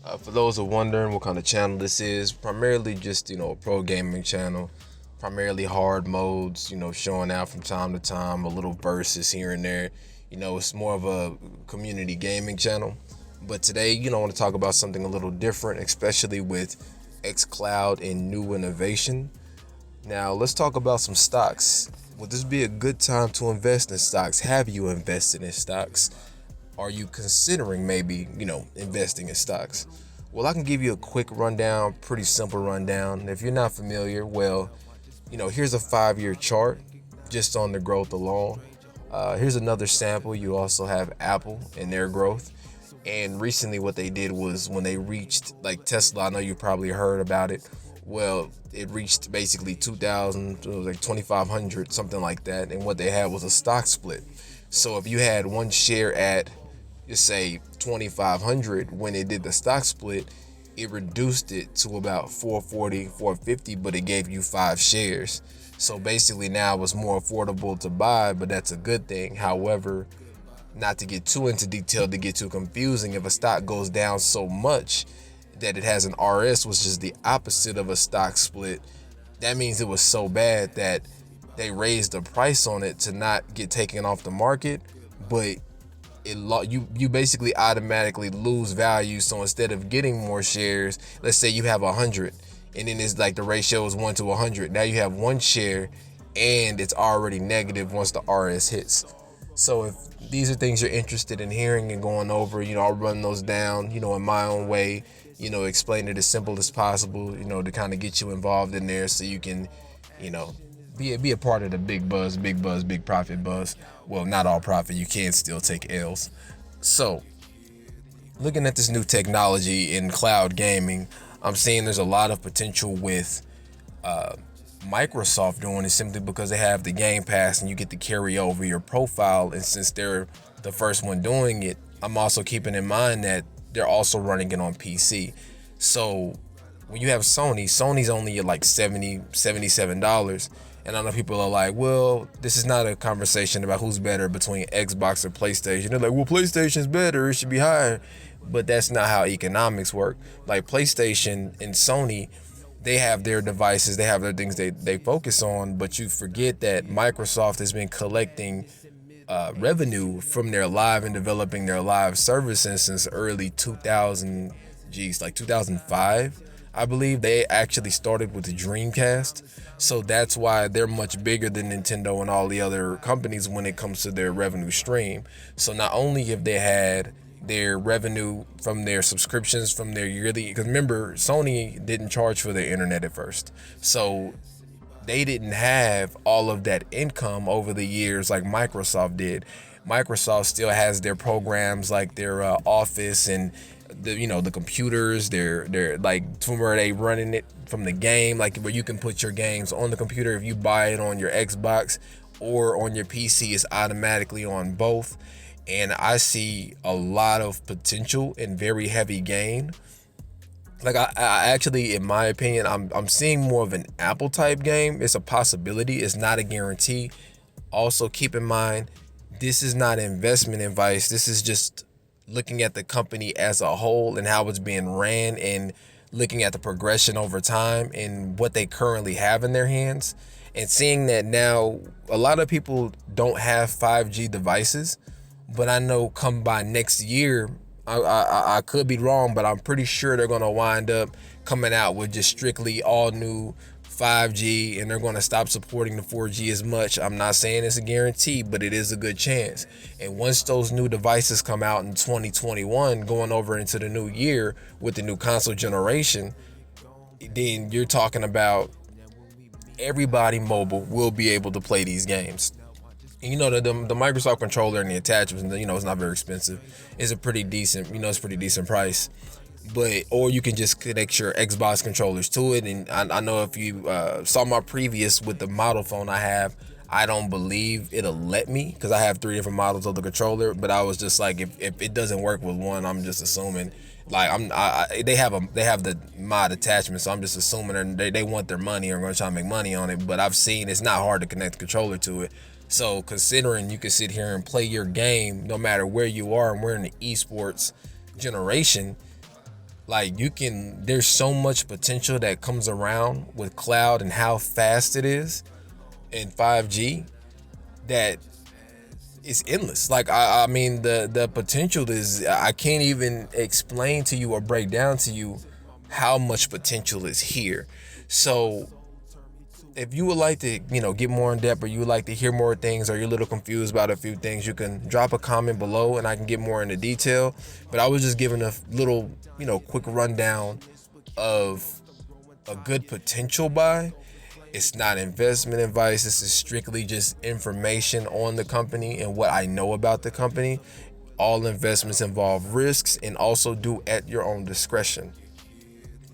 For those who are wondering what kind of channel this is, primarily just, a pro gaming channel, primarily hard modes, showing out from time to time, a little verses here and there. It's more of a community gaming channel. But today, I want to talk about something a little different, especially with Xcloud and new innovation. Now, let's talk about some stocks. Would this be a good time to invest in stocks? Have you invested in stocks? Are you considering maybe, investing in stocks? Well, I can give you a quick rundown, pretty simple rundown. If you're not familiar, well, here's a 5-year chart just on the growth alone. Here's another sample. You also have Apple and their growth. And recently, what they did was when they reached, like Tesla, I know you probably heard about it. Well, it reached basically 2,000, it was like 2,500, something like that. And what they had was a stock split. So if you had one share at, just say 2,500, when it did the stock split, it reduced it to about 440, 450, but it gave you 5 shares. So basically now it's more affordable to buy, but that's a good thing. However, not to get too into detail, to get too confusing, if a stock goes down so much that it has an RS, which is the opposite of a stock split, that means it was so bad that they raised the price on it to not get taken off the market, but you basically automatically lose value. So instead of getting more shares, let's say you have 100, and then it's like the ratio is 1 to 100. Now you have one share, and it's already negative once the RS hits. So if these are things you're interested in hearing and going over, I'll run those down, in my own way, explain it as simple as possible, to kind of get you involved in there so you can, you know, be a part of the big buzz, big profit buzz. Well, not all profit. You can still take L's. So, looking at this new technology in cloud gaming, I'm seeing there's a lot of potential with Microsoft doing it simply because they have the Game Pass and you get to carry over your profile. And since they're the first one doing it, I'm also keeping in mind that they're also running it on PC. So when you have Sony's only at like $77. And I know people are like, well, this is not a conversation about who's better between Xbox or PlayStation. They're like, well, PlayStation's better, it should be higher. But that's not how economics work. Like PlayStation and Sony, they have their devices, they have their things they focus on, but you forget that Microsoft has been collecting revenue from their live and developing their live services since early 2000, like 2005. I believe they actually started with the Dreamcast. So that's why they're much bigger than Nintendo and all the other companies when it comes to their revenue stream. So not only have they had their revenue from their subscriptions, from their yearly, because remember, Sony didn't charge for their internet at first. So they didn't have all of that income over the years like Microsoft did. Microsoft still has their programs like their Office and the computers. They're like from where they running it from the game, like where you can put your games on the computer. If you buy it on your Xbox or on your PC, it's automatically on both. And I see a lot of potential and very heavy gain. Like I actually, in my opinion, I'm seeing more of an Apple type game. It's a possibility. It's not a guarantee. Also, keep in mind, this is not investment advice. This is just looking at the company as a whole and how it's being ran and looking at the progression over time and what they currently have in their hands. And seeing that now a lot of people don't have 5G devices, but I know come by next year, I could be wrong, but I'm pretty sure they're going to wind up coming out with just strictly all new 5G, and they're going to stop supporting the 4G as much. I'm not saying it's a guarantee, but it is a good chance. And once those new devices come out in 2021, going over into the new year with the new console generation, then you're talking about everybody mobile will be able to play these games. And the Microsoft controller and the attachments, it's not very expensive. It's a pretty decent, it's pretty decent price. But or you can just connect your Xbox controllers to it. And I know if you saw my previous with the model phone I have, I don't believe it'll let me because I have 3 different models of the controller. But I was just like, if it doesn't work with one, I'm just assuming. Like they have the mod attachment, so I'm just assuming they want their money or going to try to make money on it. But I've seen it's not hard to connect the controller to it. So considering you can sit here and play your game no matter where you are, and we're in the esports generation, Like there's so much potential that comes around with cloud and how fast it is in 5G that it's endless. Like I mean the potential is, I can't even explain to you or break down to you how much potential is here. So if you would like to, get more in depth, or you would like to hear more things, or you're a little confused about a few things, you can drop a comment below and I can get more into detail. But I was just giving a little, quick rundown of a good potential buy. It's not investment advice. This is strictly just information on the company and what I know about the company. All investments involve risks and also do at your own discretion.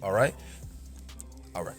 All right. All right.